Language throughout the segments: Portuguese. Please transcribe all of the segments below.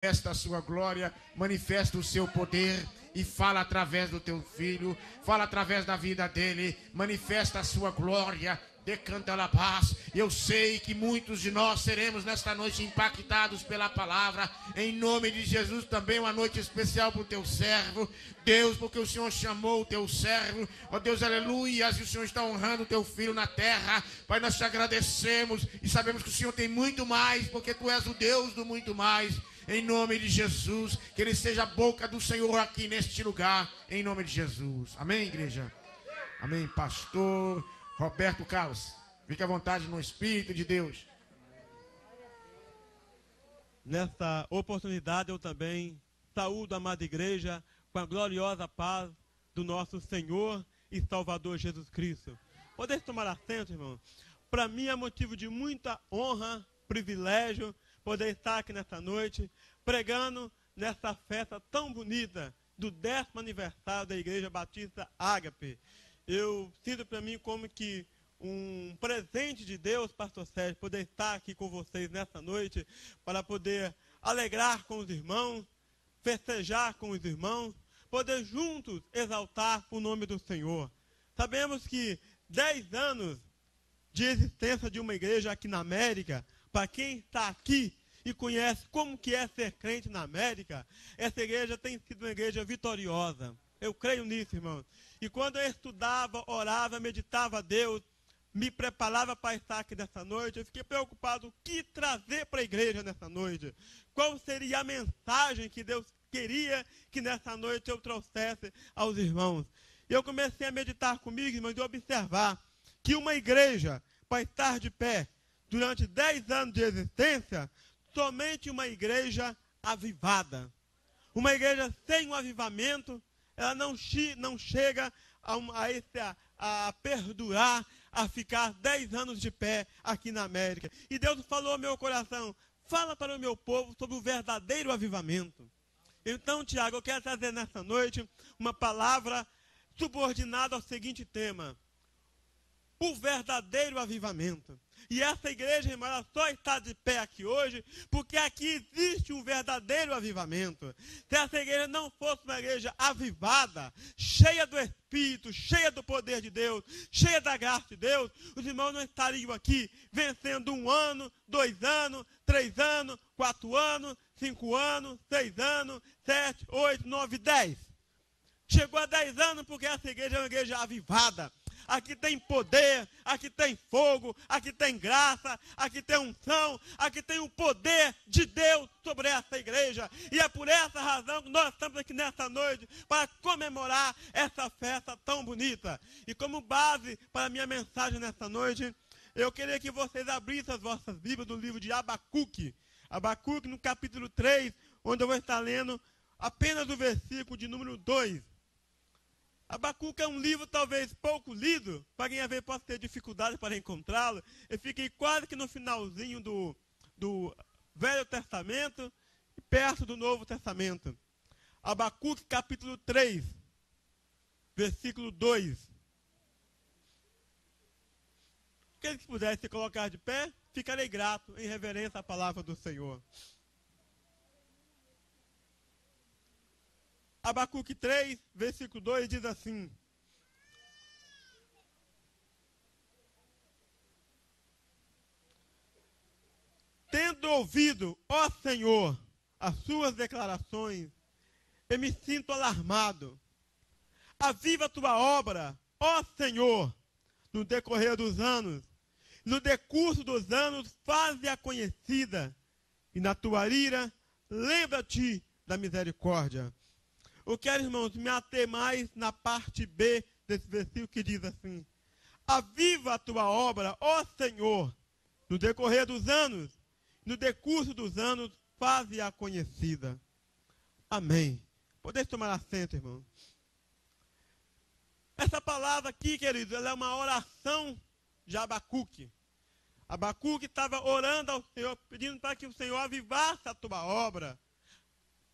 manifesta a sua glória, manifesta o seu poder e fala através do teu filho, fala através da vida dele, manifesta a sua glória, decanta a paz. Eu sei que muitos de nós seremos nesta noite impactados pela palavra, em nome de Jesus. Também uma noite especial para o teu servo, Deus, porque o Senhor chamou o teu servo, ó Deus, aleluia, e o Senhor está honrando o teu filho na terra. Pai, nós te agradecemos e sabemos que o Senhor tem muito mais, porque tu és o Deus do muito mais. Em nome de Jesus, que ele seja a boca do Senhor aqui neste lugar, em nome de Jesus. Amém, igreja? Amém, pastor Roberto Carlos. Fique à vontade no Espírito de Deus. Nesta oportunidade eu também saúdo a amada igreja com a gloriosa paz do nosso Senhor e Salvador Jesus Cristo. Poder tomar assento, irmão? Para mim é motivo de muita honra, privilégio, poder estar aqui nesta noite, pregando nessa festa tão bonita do 10º aniversário da Igreja Batista Ágape. Eu sinto para mim como que um presente de Deus, pastor Sérgio, poder estar aqui com vocês nessa noite, para poder alegrar com os irmãos, festejar com os irmãos, poder juntos exaltar o nome do Senhor. Sabemos que 10 anos de existência de uma igreja aqui na América, para quem está aqui e conhece como que é ser crente na América, essa igreja tem sido uma igreja vitoriosa. Eu creio nisso, irmão. E quando eu estudava, orava, meditava a Deus, me preparava para estar aqui nessa noite, eu fiquei preocupado o que trazer para a igreja nessa noite. Qual seria a mensagem que Deus queria que nessa noite eu trouxesse aos irmãos. E eu comecei a meditar comigo, irmãos, e observar que uma igreja, para estar de pé durante 10 anos de existência, somente uma igreja avivada. Uma igreja sem um avivamento, ela não chega a perdurar, a ficar 10 anos de pé aqui na América. E Deus falou ao meu coração, fala para o meu povo sobre o verdadeiro avivamento. Então, Tiago, eu quero trazer nessa noite uma palavra subordinada ao seguinte tema: o verdadeiro avivamento. E essa igreja, irmã, ela só está de pé aqui hoje porque aqui existe um verdadeiro avivamento. Se essa igreja não fosse uma igreja avivada, cheia do Espírito, cheia do poder de Deus, cheia da graça de Deus, os irmãos não estariam aqui vencendo 1 ano, 2 anos, 3 anos, 4 anos, 5 anos, 6 anos, 7, 8, 9, 10. Chegou a 10 anos porque essa igreja é uma igreja avivada. Aqui tem poder, aqui tem fogo, aqui tem graça, aqui tem unção, aqui tem o poder de Deus sobre essa igreja. E é por essa razão que nós estamos aqui nessa noite para comemorar essa festa tão bonita. E como base para a minha mensagem nessa noite, eu queria que vocês abrissem as vossas Bíblias no livro de Abacuque. Abacuque no capítulo 3, onde eu vou estar lendo apenas o versículo de número 2. Abacuque é um livro talvez pouco lido, para quem às vezes possa ter dificuldade para encontrá-lo. Eu fiquei quase que no finalzinho do Velho Testamento e perto do Novo Testamento. Abacuque capítulo 3, versículo 2. Aqueles que pudessem se colocar de pé, ficarei grato em reverência à palavra do Senhor. Abacuque 3, versículo 2 diz assim: tendo ouvido, ó Senhor, as suas declarações, eu me sinto alarmado. Aviva a tua obra, ó Senhor, no decorrer dos anos. No decurso dos anos, faze-a conhecida. E na tua ira, lembra-te da misericórdia. Eu quero, irmãos, me ater mais na parte B desse versículo que diz assim: aviva a tua obra, ó Senhor, no decorrer dos anos, no decurso dos anos, faze-a conhecida. Amém. Podeis tomar assento, irmão. Essa palavra aqui, queridos, ela é uma oração de Abacuque. Abacuque estava orando ao Senhor, pedindo para que o Senhor avivasse a tua obra,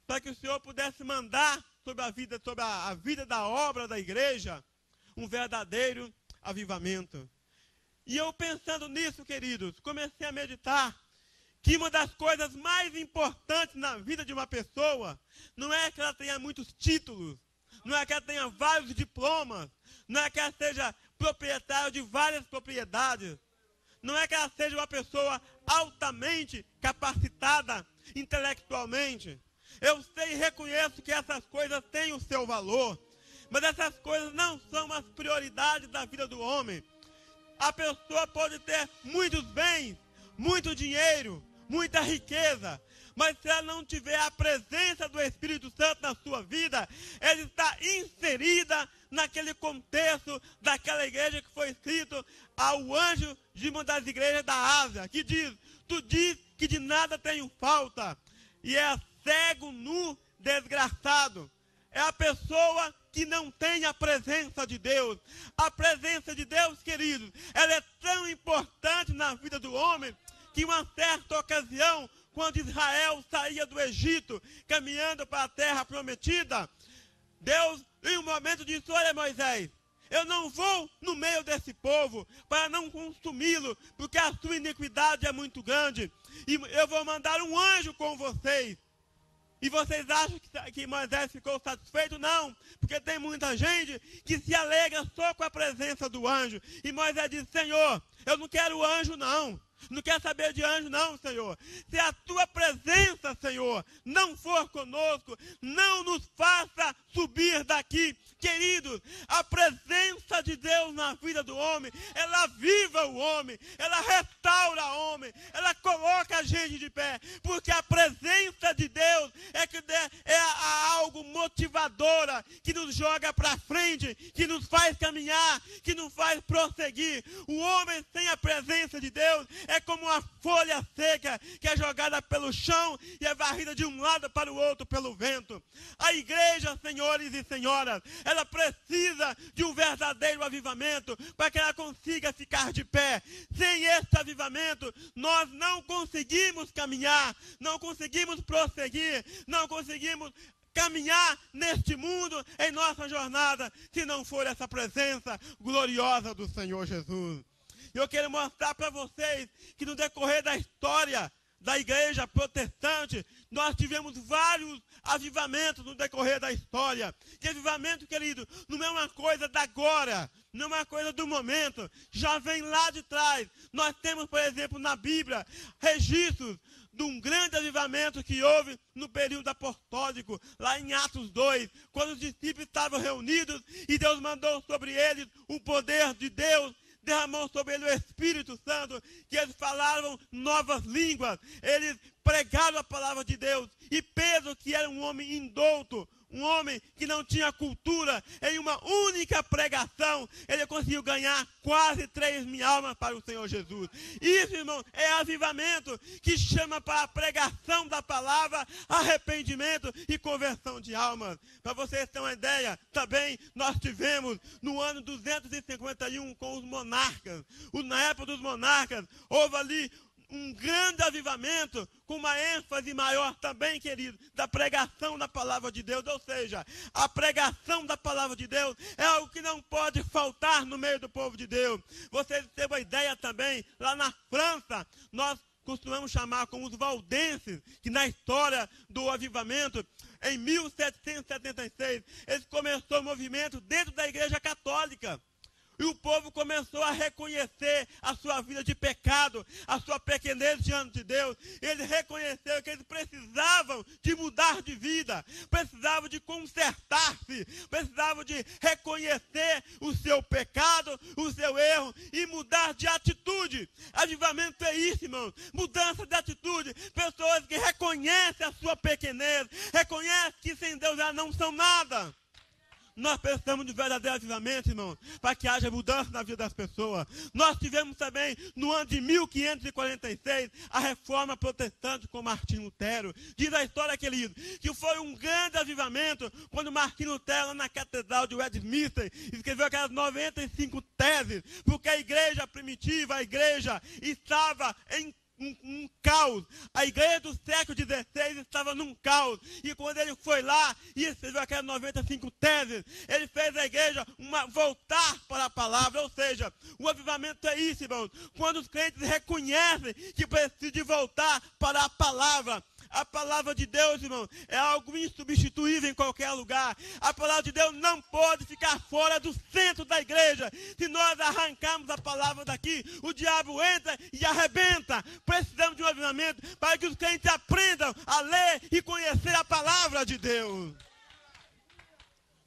para que o Senhor pudesse mandar sobre a vida da obra da igreja um verdadeiro avivamento. E eu pensando nisso, queridos, comecei a meditar que uma das coisas mais importantes na vida de uma pessoa não é que ela tenha muitos títulos, não é que ela tenha vários diplomas, não é que ela seja proprietária de várias propriedades, não é que ela seja uma pessoa altamente capacitada intelectualmente. Eu sei e reconheço que essas coisas têm o seu valor, mas essas coisas não são as prioridades da vida do homem. A pessoa pode ter muitos bens, muito dinheiro, muita riqueza, mas se ela não tiver a presença do Espírito Santo na sua vida, ela está inserida naquele contexto daquela igreja que foi escrito ao anjo de uma das igrejas da Ásia, que diz: tu diz que de nada tenho falta, e é cego, nu, desgraçado. É a pessoa que não tem a presença de Deus. A presença de Deus, queridos, ela é tão importante na vida do homem, que em uma certa ocasião, quando Israel saía do Egito, caminhando para a terra prometida, Deus, em um momento, disse: olha, Moisés, eu não vou no meio desse povo para não consumi-lo, porque a sua iniquidade é muito grande, e eu vou mandar um anjo com vocês. E vocês acham que Moisés ficou satisfeito? Não, porque tem muita gente que se alegra só com a presença do anjo. E Moisés disse: Senhor, eu não quero anjo não. Não quero saber de anjo não, Senhor. Se a tua presença, Senhor, não for conosco, não nos faça subir daqui. Queridos, a presença de Deus na vida do homem, ela aviva o homem, ela restaura o homem, ela coloca a gente de pé, porque a presença de Deus é algo motivadora, que nos joga para frente, que nos faz caminhar, que nos faz prosseguir. O homem sem a presença de Deus é como uma folha seca que é jogada pelo chão e é varrida de um lado para o outro pelo vento. A igreja, senhores e senhoras, ela precisa de um verdadeiro avivamento para que ela consiga ficar de pé. Sem esse avivamento, nós não conseguimos caminhar, não conseguimos prosseguir, não conseguimos caminhar neste mundo, em nossa jornada, se não for essa presença gloriosa do Senhor Jesus. Eu quero mostrar para vocês que no decorrer da história da igreja protestante, nós tivemos vários avivamentos no decorrer da história. Que avivamento, querido, não é uma coisa da agora, não é uma coisa do momento, já vem lá de trás. Nós temos, por exemplo, na Bíblia, registros de um grande avivamento que houve no período apostólico, lá em Atos 2, quando os discípulos estavam reunidos e Deus mandou sobre eles o poder de Deus, derramou sobre ele o Espírito Santo, que eles falavam novas línguas, eles pregaram a palavra de Deus, e Pedro, que era um homem indouto, um homem que não tinha cultura, em uma única pregação, ele conseguiu ganhar quase 3.000 almas para o Senhor Jesus. Isso, irmão, é avivamento que chama para a pregação da palavra, arrependimento e conversão de almas. Para vocês terem uma ideia, também nós tivemos no ano 251 com os monarcas. Na época dos monarcas, houve ali um grande avivamento, com uma ênfase maior também, querido, da pregação da palavra de Deus. Ou seja, a pregação da palavra de Deus é algo que não pode faltar no meio do povo de Deus. Vocês têm uma ideia também, lá na França, nós costumamos chamar como os valdenses, que na história do avivamento, em 1776, eles começou o movimento dentro da igreja católica. E o povo começou a reconhecer a sua vida de pecado, a sua pequenez diante de Deus. Eles reconheceram que eles precisavam de mudar de vida, precisavam de consertar-se, precisavam de reconhecer o seu pecado, o seu erro e mudar de atitude. Avivamento é isso, irmão. Mudança de atitude. Pessoas que reconhecem a sua pequenez, reconhecem que sem Deus elas não são nada. Nós precisamos de verdadeiro avivamento, irmão, para que haja mudança na vida das pessoas. Nós tivemos também, no ano de 1546, a reforma protestante com Martinho Lutero. Diz a história, querido, que foi um grande avivamento quando Martinho Lutero, na catedral de Westminster, escreveu aquelas 95 teses, porque a igreja primitiva, a igreja estava em um caos. A igreja do século XVI estava num caos. E quando ele foi lá e escreveu aquelas 95 teses, ele fez a igreja voltar para a palavra. Ou seja, o avivamento é isso, irmãos. Quando os crentes reconhecem que precisam de voltar para a palavra. A palavra de Deus, irmão, é algo insubstituível em qualquer lugar. A palavra de Deus não pode ficar fora do centro da igreja. Se nós arrancarmos a palavra daqui, o diabo entra e arrebenta. Precisamos de um avivamento para que os crentes aprendam a ler e conhecer a palavra de Deus.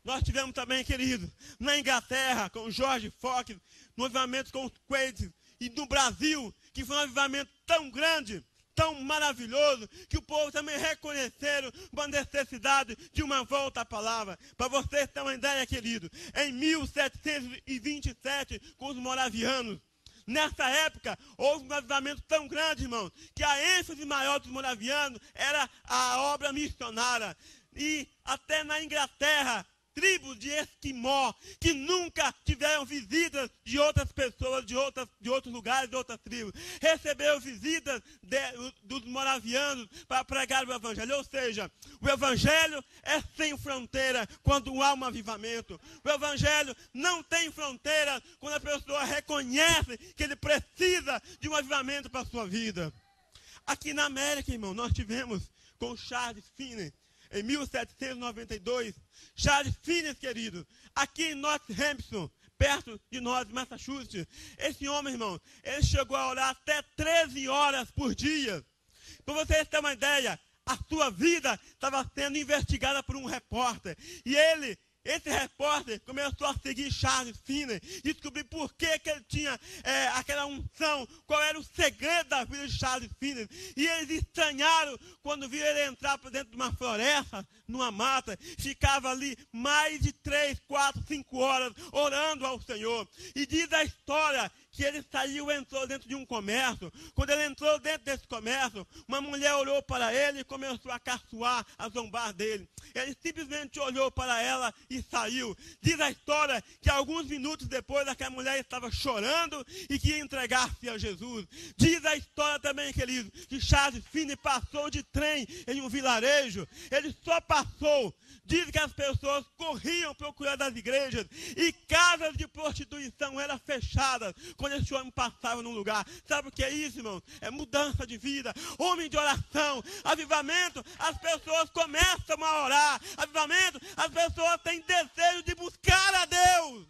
Nós tivemos também, querido, na Inglaterra, com o George Fox, no avivamento com os Quakes, e no Brasil, que foi um avivamento tão grande, tão maravilhoso, que o povo também reconheceram uma necessidade de uma volta à palavra. Para vocês terem uma ideia, querido, em 1727, com os moravianos, nessa época, houve um avivamento tão grande, irmão, que a ênfase maior dos moravianos era a obra missionária. E até na Inglaterra, tribos de esquimó, que nunca tiveram visitas de outras pessoas, de outros lugares, de outras tribos, receberam visitas dos moravianos para pregar o evangelho. Ou seja, o evangelho é sem fronteira quando há um avivamento. O evangelho não tem fronteira quando a pessoa reconhece que ele precisa de um avivamento para a sua vida. Aqui na América, irmão, nós tivemos com Charles Finney, em 1792, Charles Finney, querido, aqui em Northampton, perto de nós, Massachusetts. Esse homem, irmão, ele chegou a orar até 13 horas por dia. Para vocês terem uma ideia, a sua vida estava sendo investigada por um repórter. E esse repórter começou a seguir Charles Finney, descobrir por que ele tinha aquela unção, qual era o segredo da vida de Charles Finney. E eles estranharam quando viram ele entrar para dentro de uma floresta, numa mata, ficava ali mais de 3, 4, 5 horas orando ao Senhor. E diz a história que ele saiu e entrou dentro de um comércio. Quando ele entrou dentro desse comércio, uma mulher olhou para ele e começou a caçoar, a zombar dele. Ele simplesmente olhou para ela e saiu. Diz a história que alguns minutos depois aquela mulher estava chorando e que ia entregar-se a Jesus. Diz a história também, querido, que Charles Finney passou de trem em um vilarejo. Ele só passou. Diz que as pessoas corriam procurando as igrejas e casas de prostituição eram fechadas quando esse homem passava num lugar. Sabe o que é isso, irmão? É mudança de vida, homem de oração, avivamento. As pessoas começam a orar. Avivamento, as pessoas têm desejo de buscar a Deus.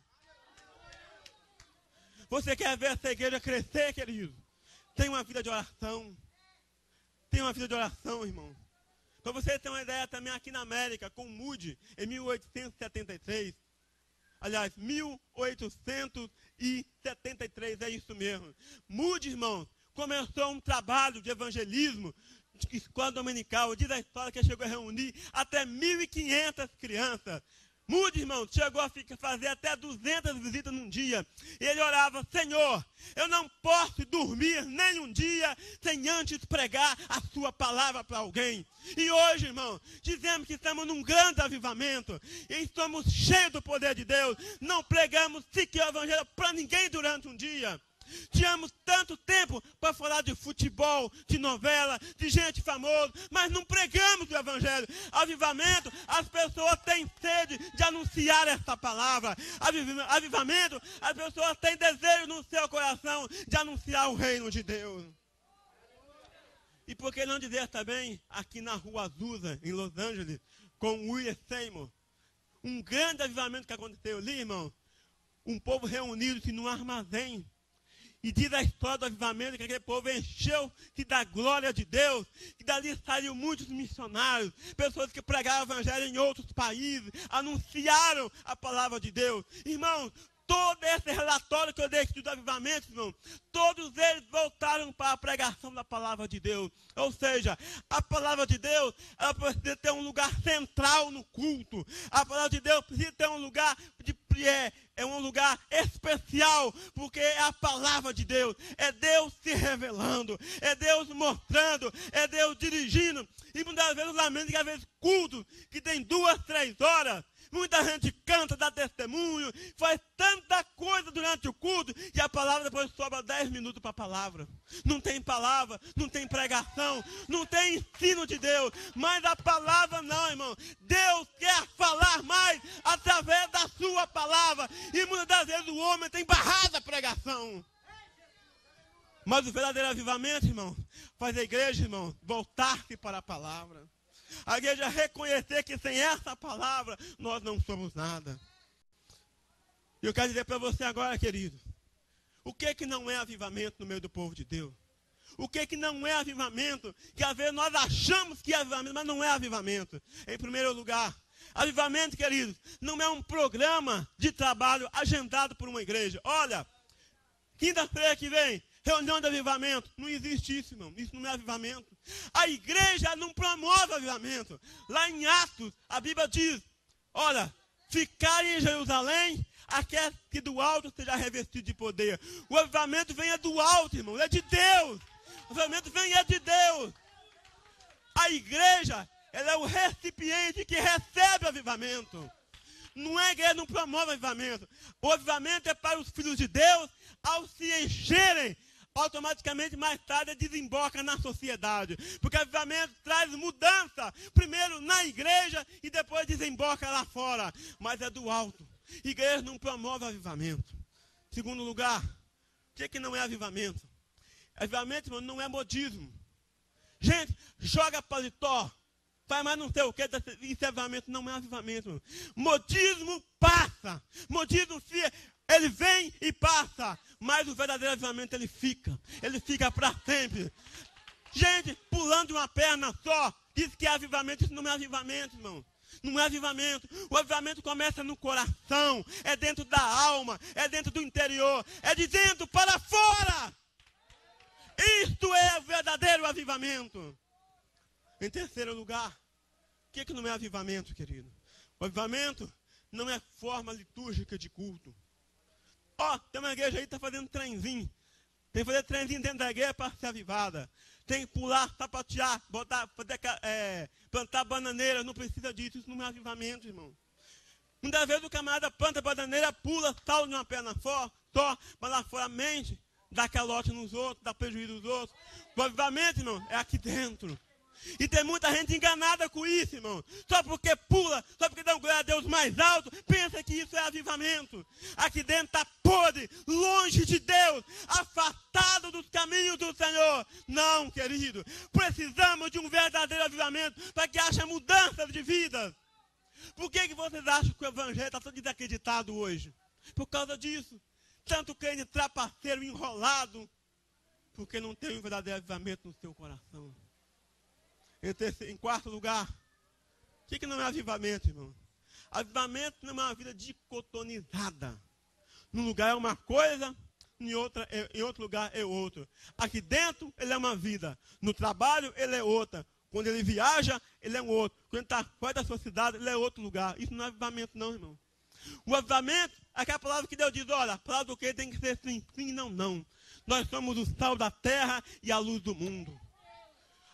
Você quer ver essa igreja crescer, querido? Tem uma vida de oração. Tem uma vida de oração, irmão. Para você ter uma ideia também, aqui na América, com Moody, em 1873. Aliás, 1873, é isso mesmo. Moody, irmão, começou um trabalho de evangelismo, de escola dominical. Diz a história que chegou a reunir até 1.500 crianças. Moody, irmão, chegou a fazer até 200 visitas num dia. E ele orava: Senhor, eu não posso dormir nem um dia sem antes pregar a sua palavra para alguém. E hoje, irmão, dizemos que estamos num grande avivamento. E estamos cheios do poder de Deus. Não pregamos sequer o evangelho para ninguém durante um dia. Tínhamos tanto tempo para falar de futebol, de novela, de gente famosa, mas não pregamos o evangelho. Avivamento, as pessoas têm sede de anunciar esta palavra. Avivamento, as pessoas têm desejo no seu coração de anunciar o reino de Deus. E por que não dizer também, aqui na Rua Azusa, em Los Angeles, com William Seymour, um grande avivamento que aconteceu ali, irmão. Um povo reunido-se num armazém. E diz a história do avivamento que aquele povo encheu-se da glória de Deus, que dali saíram muitos missionários, pessoas que pregaram o evangelho em outros países, anunciaram a palavra de Deus. Irmãos, todo esse relatório que eu dei aqui do avivamento, irmão, todos eles voltaram para a pregação da palavra de Deus. Ou seja, a palavra de Deus, ela precisa ter um lugar central no culto. A palavra de Deus precisa ter um lugar um lugar especial, porque é a palavra de Deus, é Deus se revelando, é Deus mostrando, é Deus dirigindo. E muitas vezes eu lamento que às vezes cultos que tem 2, 3 horas, muita gente canta, dá testemunho, faz tanta coisa durante o culto, e a palavra depois sobra 10 minutos para a palavra. Não tem palavra, não tem pregação, não tem ensino de Deus, mas a palavra não, irmão. Deus quer falar mais através da sua palavra, e muitas das vezes o homem tem barrado a pregação. Mas o verdadeiro avivamento, irmão, faz a igreja, irmão, voltar-se para a palavra. A igreja reconhecer que sem essa palavra nós não somos nada. E eu quero dizer para você agora, querido, o que não é avivamento no meio do povo de Deus? O que não é avivamento? Que às vezes nós achamos que é avivamento, mas não é avivamento. Em primeiro lugar, avivamento, queridos, não é um programa de trabalho agendado por uma igreja. Olha, quinta-feira que vem, reunião de avivamento. Não existe isso, irmão. Isso não é avivamento. A igreja não promove avivamento. Lá em Atos, a Bíblia diz, olha, ficarem em Jerusalém, até que do alto seja revestido de poder. O avivamento vem do alto, irmão. É de Deus. O avivamento vem de Deus. A igreja, ela é o recipiente que recebe o avivamento. Não é a igreja, não promove avivamento. O avivamento é para os filhos de Deus, ao se encherem, automaticamente mais tarde desemboca na sociedade. Porque o avivamento traz mudança, primeiro na igreja e depois desemboca lá fora. Mas é do alto. Igreja não promove avivamento. Segundo lugar, o que não é avivamento? Avivamento, irmão, não é modismo. Gente, joga paletó, faz mais não sei o que, isso é avivamento, não é avivamento. Irmão. Modismo passa. Modismo, ele vem e passa. Mas o verdadeiro avivamento, ele fica para sempre. Gente, pulando de uma perna só, diz que é avivamento, isso não é avivamento, irmão. Não é avivamento. O avivamento começa no coração, é dentro da alma, é dentro do interior, é de dentro para fora. Isto é o verdadeiro avivamento. Em terceiro lugar, o que não é avivamento, querido? O avivamento não é forma litúrgica de culto. Tem uma igreja aí que está fazendo trenzinho. Tem que fazer trenzinho dentro da igreja para ser avivada. Tem que pular, sapatear, plantar bananeira. Não precisa disso, isso não é avivamento, irmão. Muitas vezes o camarada planta bananeira, pula, salta de uma perna só, mas lá fora mente, dá calote nos outros, dá prejuízo nos outros. O avivamento, irmão, é aqui dentro. E tem muita gente enganada com isso, irmão. Só porque pula, só porque dá um glória a Deus mais alto, pensa que isso é avivamento. Aqui dentro está podre, longe de Deus, afastado dos caminhos do Senhor. Não, querido. Precisamos de um verdadeiro avivamento para que haja mudança de vidas. Por que vocês acham que o evangelho está todo desacreditado hoje? Por causa disso. Tanto crente trapaceiro, enrolado, porque não tem um verdadeiro avivamento no seu coração. Em quarto lugar, o que não é avivamento, irmão? Avivamento não é uma vida dicotonizada. Num lugar é uma coisa, em outro lugar é outro. Aqui dentro ele é uma vida, no trabalho ele é outra. Quando ele viaja, ele é um outro. Quando está fora da sua cidade, ele é outro lugar. Isso não é avivamento não, irmão. O avivamento é aquela palavra que Deus diz, olha, a palavra do que tem que ser sim, sim, não, não. Nós somos o sal da terra e a luz do mundo.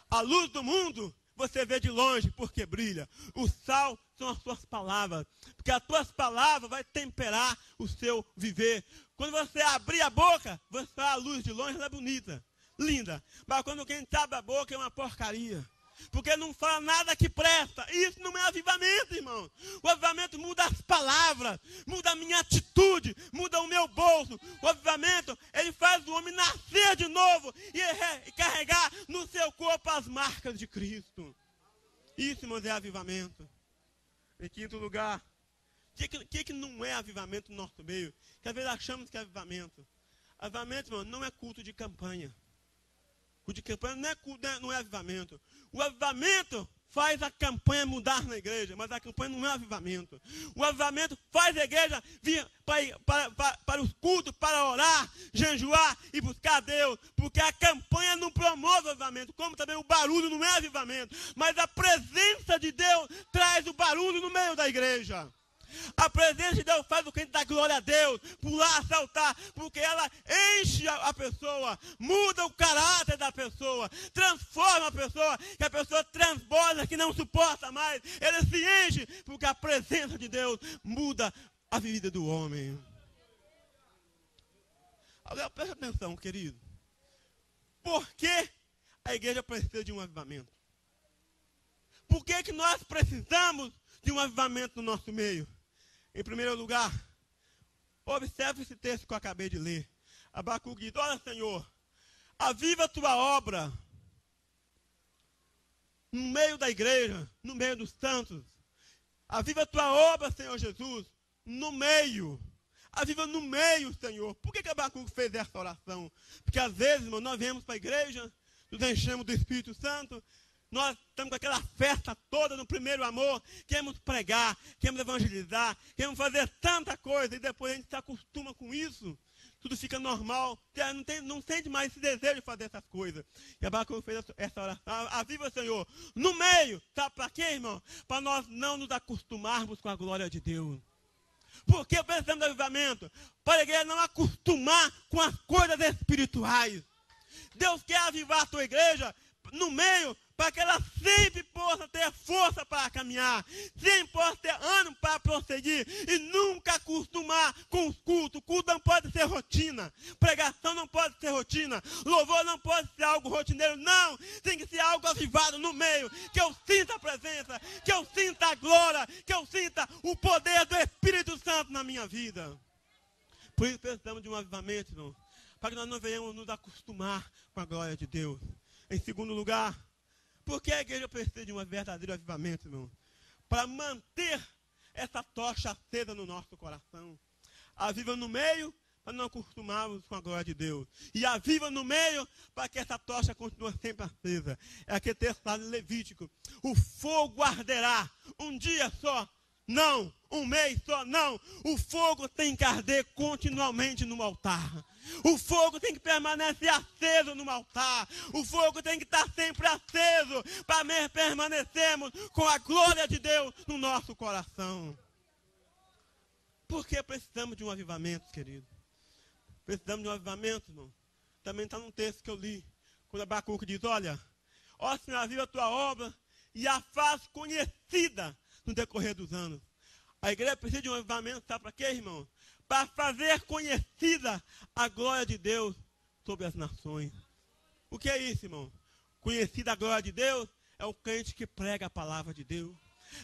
A luz do mundo você vê de longe porque brilha. O sal são as suas palavras. Porque as tuas palavras vão temperar o seu viver. Quando você abrir a boca, você vê a luz de longe, ela é bonita, linda. Mas quando quem abre a boca é uma porcaria. Porque não fala nada que presta. Isso não é avivamento, irmão. O avivamento muda as palavras, muda a minha atitude, muda o meu bolso. O avivamento, ele faz o homem nascer de novo e carregar no seu corpo as marcas de Cristo. Isso, irmãos, é avivamento. Em quinto lugar, o que não é avivamento no nosso meio? Que às vezes achamos que é avivamento. Avivamento, irmão, não é culto de campanha. Culto de campanha não é avivamento. O avivamento faz a campanha mudar na igreja, mas a campanha não é avivamento. O avivamento faz a igreja vir para os cultos, para orar, jejuar e buscar a Deus. Porque a campanha não promove o avivamento, como também o barulho não é avivamento. Mas a presença de Deus traz o barulho no meio da igreja. A presença de Deus faz o crente dar glória a Deus, pular, saltar, porque ela enche a pessoa, muda o caráter da pessoa, transforma a pessoa, que a pessoa transborda, que não suporta mais. Ele se enche, porque a presença de Deus muda a vida do homem. Agora presta atenção, querido. Por que a igreja precisa de um avivamento? Por que nós precisamos de um avivamento no nosso meio? Em primeiro lugar, observe esse texto que eu acabei de ler. Abacuque diz: olha, Senhor, aviva a tua obra no meio da igreja, no meio dos santos. Aviva a tua obra, Senhor Jesus, no meio. Aviva no meio, Senhor. Por que Abacuque fez essa oração? Porque às vezes, irmão, nós viemos para a igreja, nos enchemos do Espírito Santo, nós estamos com aquela festa toda no primeiro amor, queremos pregar, queremos evangelizar, queremos fazer tanta coisa, e depois a gente se acostuma com isso, tudo fica normal, não sente mais esse desejo de fazer essas coisas. E Abacuque fez essa oração: aviva, Senhor, no meio. Sabe para quê, irmão? Para nós não nos acostumarmos com a glória de Deus. Por que precisamos de avivamento? Para a igreja não acostumar com as coisas espirituais. Deus quer avivar a tua igreja no meio, para que ela sempre possa ter força para caminhar, sempre possa ter ânimo para prosseguir, e nunca acostumar com os cultos. Culto não pode ser rotina, pregação não pode ser rotina, louvor não pode ser algo rotineiro, não, tem que ser algo avivado no meio, que eu sinta a presença, que eu sinta a glória, que eu sinta o poder do Espírito Santo na minha vida. Por isso precisamos de um avivamento, irmão, para que nós não venhamos nos acostumar com a glória de Deus. Em segundo lugar, por que a igreja precisa de um verdadeiro avivamento, irmão? Para manter essa tocha acesa no nosso coração. Aviva no meio, para não acostumarmos com a glória de Deus. E aviva no meio, para que essa tocha continue sempre acesa. É aquele texto lá no Levítico: o fogo arderá um dia só. Não, um mês só, não. O fogo tem que arder continuamente no altar. O fogo tem que permanecer aceso no altar. O fogo tem que estar sempre aceso, para permanecermos com a glória de Deus no nosso coração. Por que precisamos de um avivamento, querido? Precisamos de um avivamento, irmão. Também está num texto que eu li, quando Abacuque diz: olha, ó Senhor, aviva a tua obra e a faz conhecida no decorrer dos anos. A igreja precisa de um avivamento, sabe para quê, irmão? Para fazer conhecida a glória de Deus sobre as nações. O que é isso, irmão? Conhecida a glória de Deus é o crente que prega a palavra de Deus.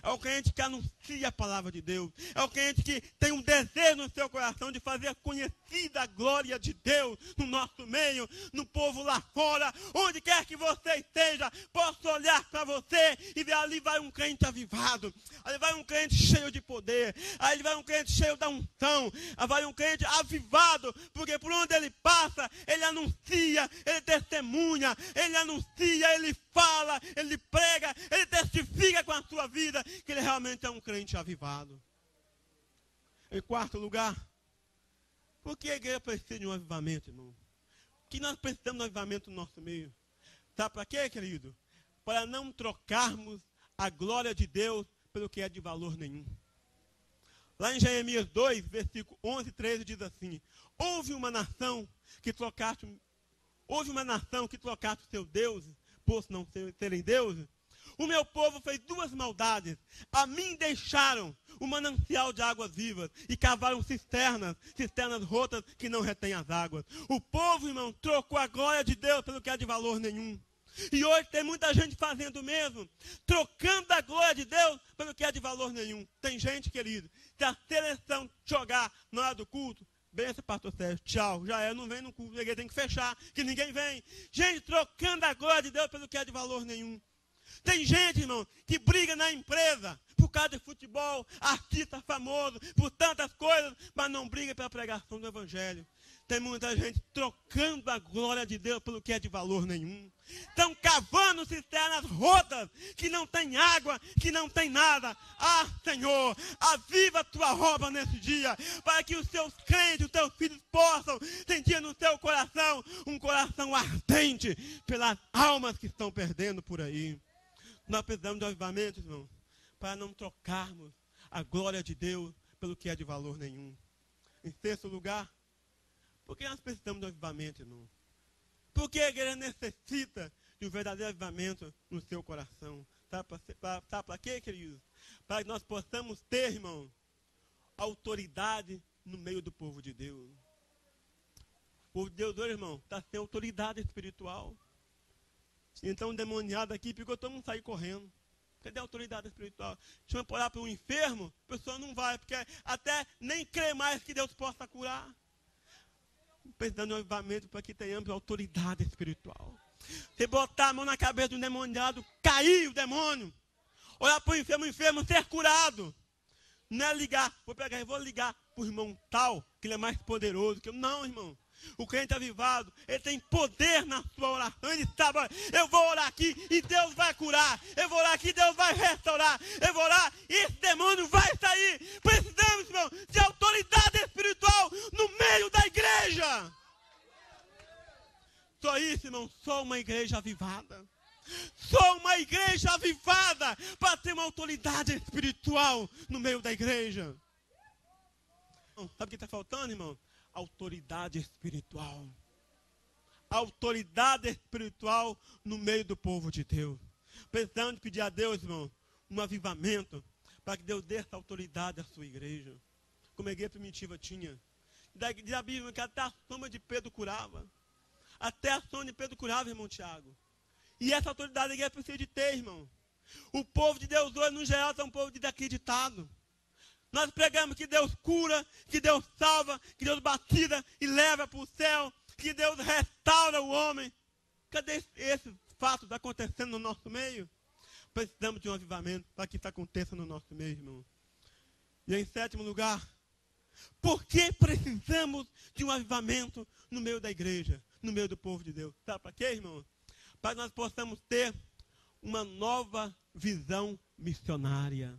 É o crente que anuncia a palavra de Deus. É o crente que tem um desejo no seu coração de fazer conhecida a glória de Deus no nosso meio, no povo lá fora, onde quer que você esteja, possa olhar para você e ver: ali vai um crente avivado, ali vai um crente cheio de poder, ali vai um crente cheio da unção, ali vai um crente avivado, porque por onde ele passa, ele anuncia, ele testemunha, ele anuncia, ele fala, ele prega, ele testifica com a sua vida que ele realmente é um crente avivado. Em quarto lugar, por que a igreja precisa de um avivamento, irmão? Que nós precisamos de um avivamento no nosso meio. Sabe para quê, querido? Para não trocarmos a glória de Deus pelo que é de valor nenhum. Lá em Jeremias 2, versículo 11 e 13, diz assim: houve uma nação que trocasse os seus deuses, por não serem deuses. O meu povo fez duas maldades. A mim deixaram o manancial de águas vivas e cavaram cisternas rotas que não retêm as águas. O povo, irmão, trocou a glória de Deus pelo que é de valor nenhum. E hoje tem muita gente fazendo o mesmo, trocando a glória de Deus pelo que é de valor nenhum. Tem gente, querido, se a seleção jogar na hora do culto, benção, pastor Sérgio, tchau, já é, não vem no culto, ninguém tem que fechar, que ninguém vem. Gente trocando a glória de Deus pelo que é de valor nenhum. Tem gente, irmão, que briga na empresa por causa de futebol, artista famoso, por tantas coisas, mas não briga pela pregação do evangelho. Tem muita gente trocando a glória de Deus pelo que é de valor nenhum. Estão cavando cisternas rotas, que não tem água, que não tem nada. Ah, Senhor, aviva a tua obra nesse dia, para que os teus crentes, os teus filhos possam sentir no teu coração um coração ardente pelas almas que estão perdendo por aí. Nós precisamos de avivamento, irmão, para não trocarmos a glória de Deus pelo que é de valor nenhum. Em sexto lugar, por que nós precisamos de um avivamento, irmão? Por que a igreja necessita de um verdadeiro avivamento no seu coração? Sabe para quê, queridos? Para que nós possamos ter, irmão, autoridade no meio do povo de Deus. O povo de Deus hoje, irmão, está sem autoridade espiritual. Então, um demoniado aqui, porque todo mundo sair correndo. Cadê a autoridade espiritual? Chama para orar para um enfermo, a pessoa não vai, porque até nem crê mais que Deus possa curar. Precisando de um avivamento para que tenhamos autoridade espiritual. Você botar a mão na cabeça de um demoniado, cair o demônio. Olhar para o enfermo ser curado. Não é ligar, vou ligar para o irmão tal, que ele é mais poderoso que eu. Não, irmão. O crente avivado, ele tem poder na sua oração. Ele sabe, eu vou orar aqui e Deus vai curar. Eu vou orar aqui e Deus vai restaurar. Eu vou orar e esse demônio vai sair. Precisamos, irmão, de autoridade espiritual no meio da igreja. Só isso, irmão, só uma igreja avivada. Só uma igreja avivada para ter uma autoridade espiritual no meio da igreja. Sabe o que está faltando, irmão? Autoridade espiritual. Autoridade espiritual no meio do povo de Deus. Precisamos pedir a Deus, irmão, um avivamento para que Deus dê essa autoridade à sua igreja. Como a igreja primitiva tinha. Diz a Bíblia que até a sombra de Pedro curava. Até a sombra de Pedro curava, irmão Tiago. E essa autoridade a igreja precisa de ter, irmão. O povo de Deus hoje, no geral, é um povo desacreditado. Nós pregamos que Deus cura, que Deus salva, que Deus batiza e leva para o céu, que Deus restaura o homem. Cadê esse fato está acontecendo no nosso meio? Precisamos de um avivamento para que isso aconteça no nosso meio, irmão. E em sétimo lugar, por que precisamos de um avivamento no meio da igreja, no meio do povo de Deus? Sabe para quê, irmão? Para que nós possamos ter uma nova visão missionária.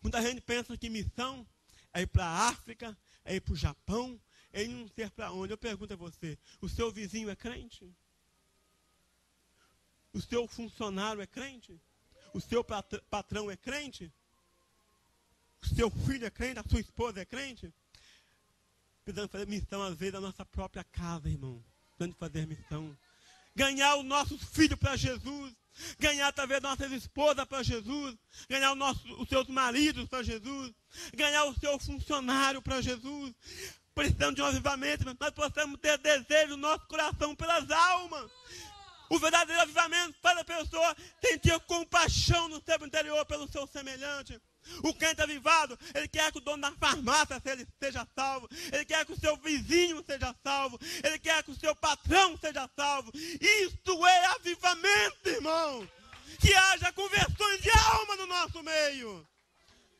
Muita gente pensa que missão é ir para a África, é ir para o Japão, é ir não sei para onde. Eu pergunto a você, o seu vizinho é crente? O seu funcionário é crente? O seu patrão é crente? O seu filho é crente? A sua esposa é crente? Precisamos fazer missão, às vezes, da nossa própria casa, irmão. Precisamos fazer missão. Ganhar os nossos filhos para Jesus. Ganhar talvez nossas esposas para Jesus. Ganhar os seus maridos para Jesus. Ganhar o seu funcionário para Jesus. Precisamos de um avivamento, nós possamos ter desejo no nosso coração pelas almas. O verdadeiro avivamento faz a pessoa sentir compaixão no seu interior pelo seu semelhante. O crente avivado, ele quer que o dono da farmácia seja salvo. Ele quer que o seu vizinho seja salvo. Ele quer que o seu patrão seja salvo. Isto é avivamento, irmão. Que haja conversões de alma no nosso meio.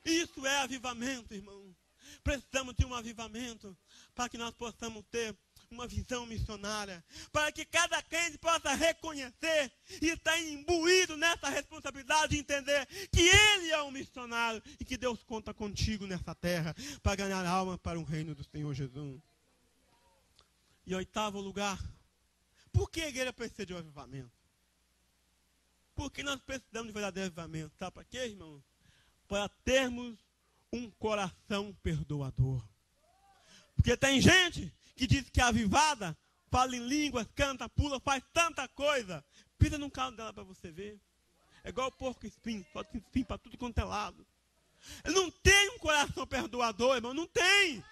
Isso é avivamento, irmão. Precisamos de um avivamento para que nós possamos ter uma visão missionária, para que cada crente possa reconhecer e estar imbuído nessa responsabilidade de entender que ele é um missionário e que Deus conta contigo nessa terra para ganhar alma para o reino do Senhor Jesus. E oitavo lugar, por que a igreja precisa de um avivamento? Por que nós precisamos de verdadeiro avivamento? Sabe para quê, irmão? Para termos um coração perdoador. Porque tem gente que diz que é avivada, fala em línguas, canta, pula, faz tanta coisa. Pisa num carro dela para você ver. É igual o porco espinho, só tem espinho para tudo quanto é lado. Ele não tem um coração perdoador, irmão, não tem.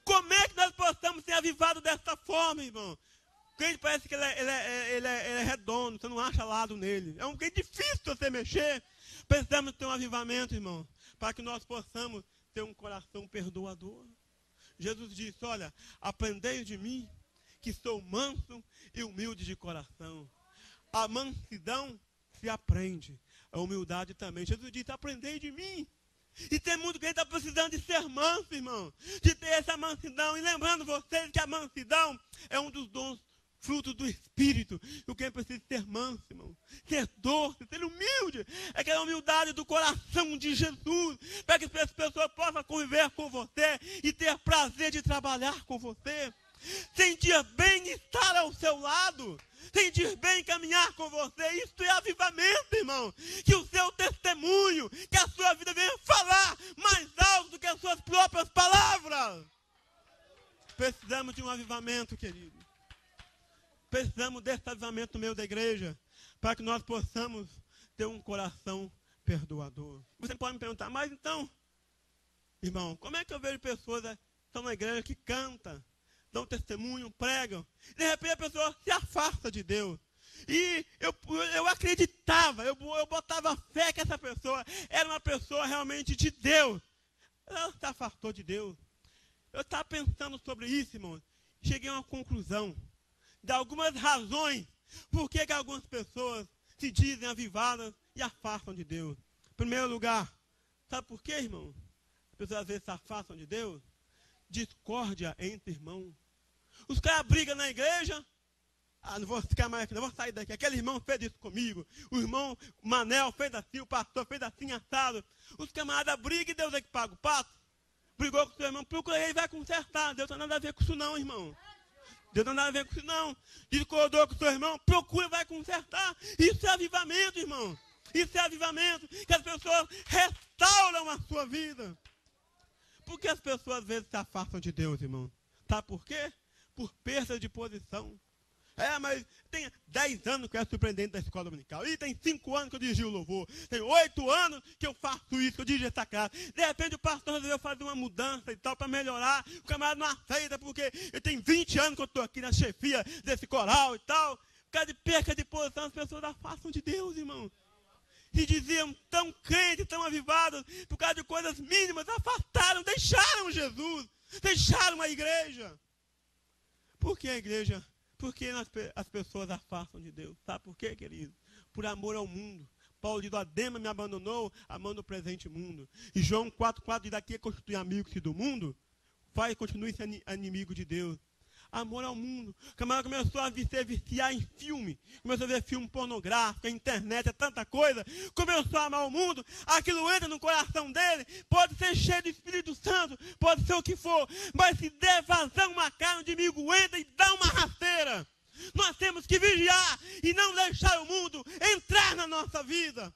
Como é que nós possamos ser avivados dessa forma, irmão? O crente parece que ele é redondo, você não acha lado nele. É um crente difícil você mexer. Precisamos ter um avivamento, irmão, para que nós possamos ter um coração perdoador. Jesus disse, olha, aprendei de mim, que sou manso e humilde de coração. A mansidão se aprende, a humildade também. Jesus disse, aprendei de mim. E tem muito que está precisando de ser manso, irmão. De ter essa mansidão. E lembrando vocês que a mansidão é um dos dons, frutos do Espírito. E o que é preciso ser manso, irmão. Ser doce, ser humilde. É aquela humildade do coração de Jesus. Para que as pessoas possam conviver com você e ter prazer de trabalhar com você. Sentir bem estar ao seu lado. Sentir bem caminhar com você. Isso é avivamento, irmão. Que o seu testemunho, que a sua vida venha falar mais alto do que as suas de um avivamento, querido. Precisamos desse avivamento no meio da igreja, para que nós possamos ter um coração perdoador. Você pode me perguntar, mas então, irmão, como é que eu vejo pessoas que estão na igreja que cantam, dão testemunho, pregam, e de repente a pessoa se afasta de Deus? E eu acreditava, eu botava fé que essa pessoa era uma pessoa realmente de Deus. Ela se afastou de Deus. Eu estava pensando sobre isso, irmão. Cheguei a uma conclusão de algumas razões por que algumas pessoas se dizem avivadas e afastam de Deus. Em primeiro lugar, sabe por quê, irmão? As pessoas às vezes se afastam de Deus. Discórdia entre irmãos. Os caras brigam na igreja. Ah, não vou ficar mais aqui, não vou sair daqui. Aquele irmão fez isso comigo. O irmão Manel fez assim, o pastor fez assim, assado. Os camaradas brigam e Deus é que paga o pato. Brigou com o seu irmão, procura ele e vai consertar. Deus não tem nada a ver com isso não, irmão. Deus não tem nada a ver com isso não. Discordou com o seu irmão, procura e vai consertar. Isso é avivamento, irmão. Isso é avivamento. Que as pessoas restauram a sua vida. Por que as pessoas às vezes se afastam de Deus, irmão? Sabe por quê? Por perda de posição. Mas tem 10 anos que eu era surpreendente da escola dominical. E tem 5 anos que eu dirigi o louvor. Tem 8 anos que eu faço isso, que eu dirigi essa casa. De repente o pastor resolveu fazer uma mudança e tal, para melhorar. O camarada não aceita, porque eu tenho 20 anos que eu estou aqui na chefia desse coral e tal. Por causa de perca de posição, as pessoas afastam de Deus, irmão. E diziam, tão crentes, tão avivados, por causa de coisas mínimas, afastaram, deixaram Jesus, deixaram a igreja. Por que a igreja? Porque as pessoas afastam de Deus. Sabe por quê, querido? Por amor ao mundo. Paulo diz, Dema me abandonou, amando o presente mundo. E João 4,4 diz, daqui constitui amigo-se do mundo, continue sendo inimigo de Deus. Amor ao mundo. O camarada começou a se viciar em filme. Começou a ver filme pornográfico, a internet, é tanta coisa. Começou a amar o mundo. Aquilo entra no coração dele. Pode ser cheio do Espírito Santo. Pode ser o que for. Mas se der vazão uma carne, o inimigo entra e dá uma rasteira. Nós temos que vigiar e não deixar o mundo entrar na nossa vida.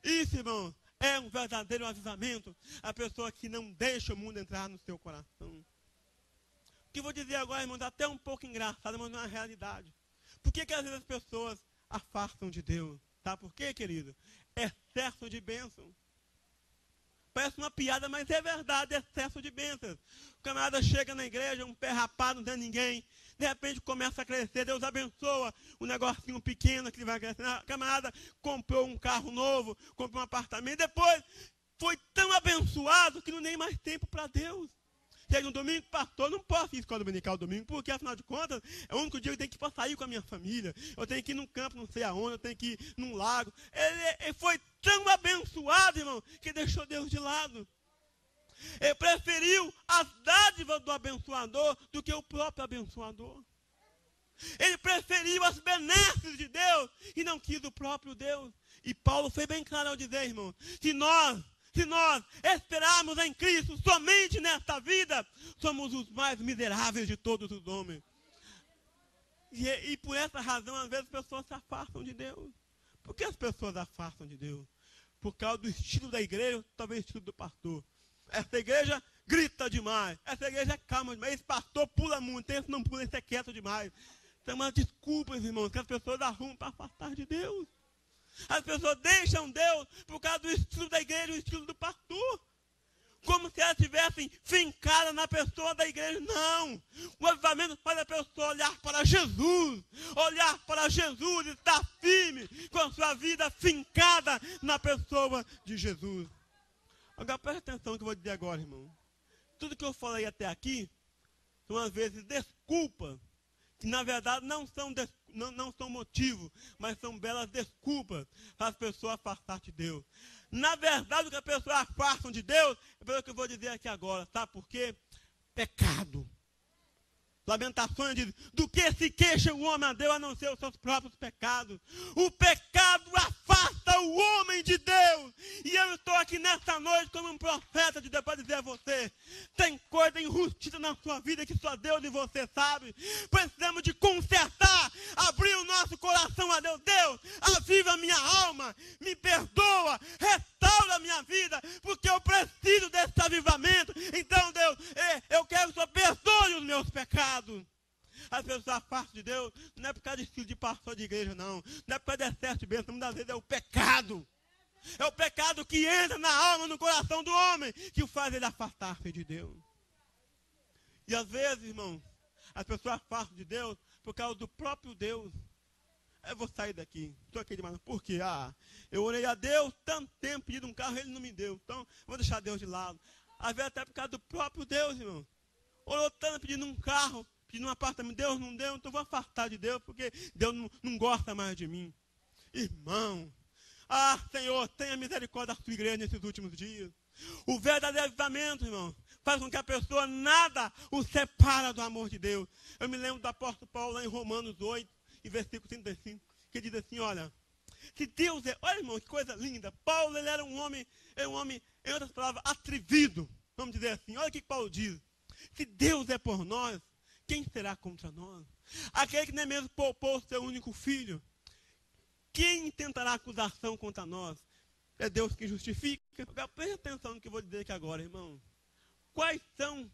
Isso, irmão, é um verdadeiro avivamento. A pessoa que não deixa o mundo entrar no seu coração. O que eu vou dizer agora, irmão, está até um pouco engraçado, mas não é uma realidade. Por que às vezes as pessoas afastam de Deus? Sabe por quê, querido? Excesso de bênção. Parece uma piada, mas é verdade, excesso de bênçãos. O camarada chega na igreja, um pé rapado, não tem ninguém. De repente começa a crescer, Deus abençoa um negocinho pequeno que vai crescer. O camarada comprou um carro novo, comprou um apartamento. Depois foi tão abençoado que não tem mais tempo para Deus. Chega no domingo, pastor, não posso ir à escola dominical domingo, porque afinal de contas, é o único dia que eu tenho que ir para sair com a minha família. Eu tenho que ir num campo, não sei aonde, eu tenho que ir num lago. Ele foi tão abençoado, irmão, que deixou Deus de lado. Ele preferiu as dádivas do abençoador do que o próprio abençoador. Ele preferiu as benesses de Deus e não quis o próprio Deus. E Paulo foi bem claro ao dizer, irmão, se nós esperarmos em Cristo somente nesta vida, somos os mais miseráveis de todos os homens. E por essa razão, às vezes, as pessoas se afastam de Deus. Por que as pessoas afastam de Deus? Por causa do estilo da igreja, talvez o estilo do pastor. Essa igreja grita demais, essa igreja é calma demais, esse pastor pula muito, esse não pula, esse é quieto demais. São umas desculpas, irmãos, que as pessoas arrumam para afastar de Deus. As pessoas deixam Deus por causa do estilo da igreja, do estilo do pastor. Como se elas estivessem fincadas na pessoa da igreja. Não. O avivamento faz a pessoa olhar para Jesus. Olhar para Jesus e estar firme com a sua vida fincada na pessoa de Jesus. Agora presta atenção no que eu vou dizer agora, irmão. Tudo que eu falei até aqui são às vezes desculpas, que na verdade não são motivos, mas são belas desculpas para as pessoas afastarem de Deus. Na verdade, o que as pessoas afastam de Deus é pelo que eu vou dizer aqui agora. Sabe por quê? Pecado. Lamentações diz, do que se queixa o homem a Deus a não ser os seus próprios pecados. O pecado afasta o homem de Deus. E eu estou aqui nesta noite como um profeta de Deus para dizer a você, tem coisa injustiça na sua vida que só Deus e você sabe. Precisamos de consertar, abrir o nosso coração a Deus. Deus, aviva a minha alma, me perdoa, restaura a minha vida, porque eu preciso desse avivamento. Então, Deus, eu quero que o Senhor perdoe os meus pecados. as pessoas afastam de Deus, não é por causa de estilo de pastor de igreja, não. Não é por causa de excesso de bênção, muitas vezes é o pecado. É o pecado que entra na alma, no coração do homem, que o faz ele afastar-se de Deus. E às vezes, irmão, as pessoas afastam de Deus por causa do próprio Deus. Eu vou sair daqui, estou aqui demais. Por quê? Eu orei a Deus tanto tempo pedindo um carro, ele não me deu. Então, vou deixar Deus de lado. Às vezes até por causa do próprio Deus, irmão. Orou tanto pedindo um carro, pedindo um apartamento, Deus não deu, então vou afastar de Deus, porque Deus não gosta mais de mim. Irmão, Senhor, tenha misericórdia da sua igreja nesses últimos dias. O verdadeiro avivamento, irmão, faz com que a pessoa nada o separa do amor de Deus. Eu me lembro do apóstolo Paulo lá em Romanos 8, e versículo 35, que diz assim, olha, se Deus olha, irmão, que coisa linda. Paulo, ele era um homem, em outras palavras, atrevido. Vamos dizer assim, olha o que Paulo diz. Se Deus é por nós, quem será contra nós? Aquele que nem mesmo poupou o seu único filho. Quem tentará acusação contra nós? É Deus que justifica. Preste atenção no que eu vou dizer aqui agora, irmão. Quais são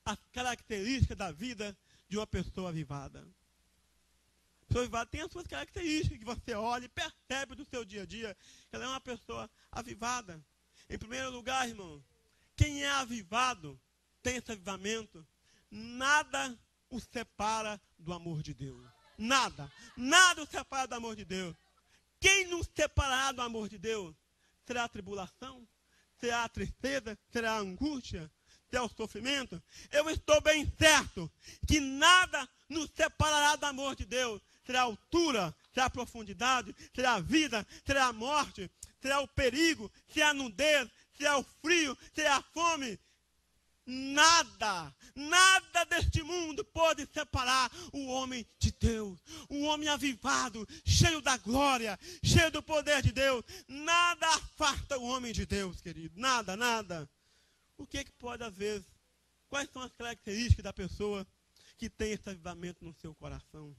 as características da vida de uma pessoa avivada? A pessoa avivada tem as suas características que você olha e percebe do seu dia a dia que ela é uma pessoa avivada. Em primeiro lugar, irmão, quem é avivado, tem esse avivamento, nada o separa do amor de Deus. Nada o separa do amor de Deus. Quem nos separará do amor de Deus? Será a tribulação? Será a tristeza? Será a angústia? Será o sofrimento? Eu estou bem certo que nada nos separará do amor de Deus. Será a altura, será a profundidade, será a vida, será a morte, será o perigo, será a nudez, será o frio, será a fome. Nada deste mundo pode separar o homem de Deus. O homem avivado, cheio da glória, cheio do poder de Deus. Nada afasta o homem de Deus, querido. Nada. O que pode haver? Quais são as características da pessoa que tem esse avivamento no seu coração?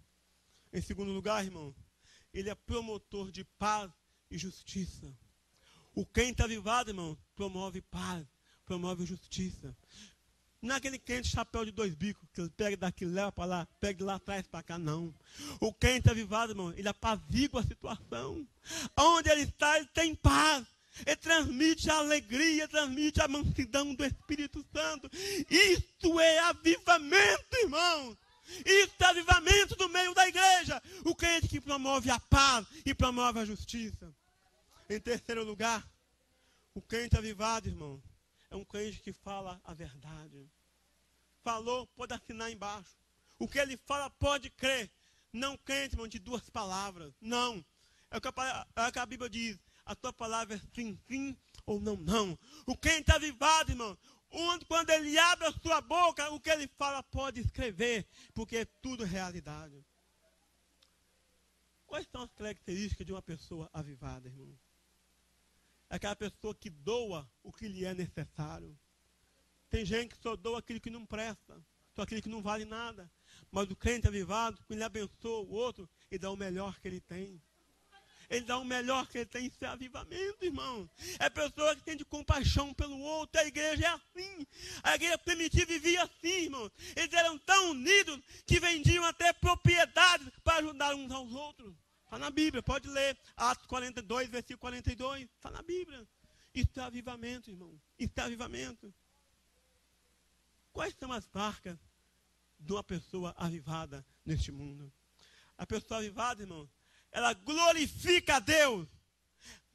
Em segundo lugar, irmão, ele é promotor de paz e justiça. O crente avivado, irmão, promove paz, promove justiça. Não é aquele crente chapéu de dois bicos, que ele pega daqui, leva para lá, pega de lá atrás para cá, não. O crente avivado, irmão, ele apazigua a situação. Onde ele está, ele tem paz. Ele transmite a alegria, transmite a mansidão do Espírito Santo. Isso é avivamento, irmão. Isso é avivamento do meio da igreja. O crente que promove a paz e promove a justiça. Em terceiro lugar, o crente avivado, irmão, é um crente que fala a verdade. Falou, pode assinar embaixo. O que ele fala, pode crer. Não crente, irmão, de duas palavras. Não. É o que a Bíblia diz. A tua palavra é sim, sim ou não, não. O crente avivado, irmão, quando ele abre a sua boca, o que ele fala pode escrever, porque é tudo realidade. Quais são as características de uma pessoa avivada, irmão? É aquela pessoa que doa o que lhe é necessário. Tem gente que só doa aquilo que não presta, só aquilo que não vale nada. Mas o crente avivado, quando ele abençoa o outro, ele dá o melhor que ele tem. Ele dá o melhor que ele tem, isso é avivamento, irmão. É pessoa que tem de compaixão pelo outro. A igreja é assim. A igreja primitiva vivia assim, irmão. Eles eram tão unidos que vendiam até propriedades para ajudar uns aos outros. Está na Bíblia, pode ler. Atos 42, versículo 42. Está na Bíblia. Isso é avivamento, irmão. Isso é avivamento. Quais são as marcas de uma pessoa avivada neste mundo? A pessoa avivada, irmão, ela glorifica a Deus,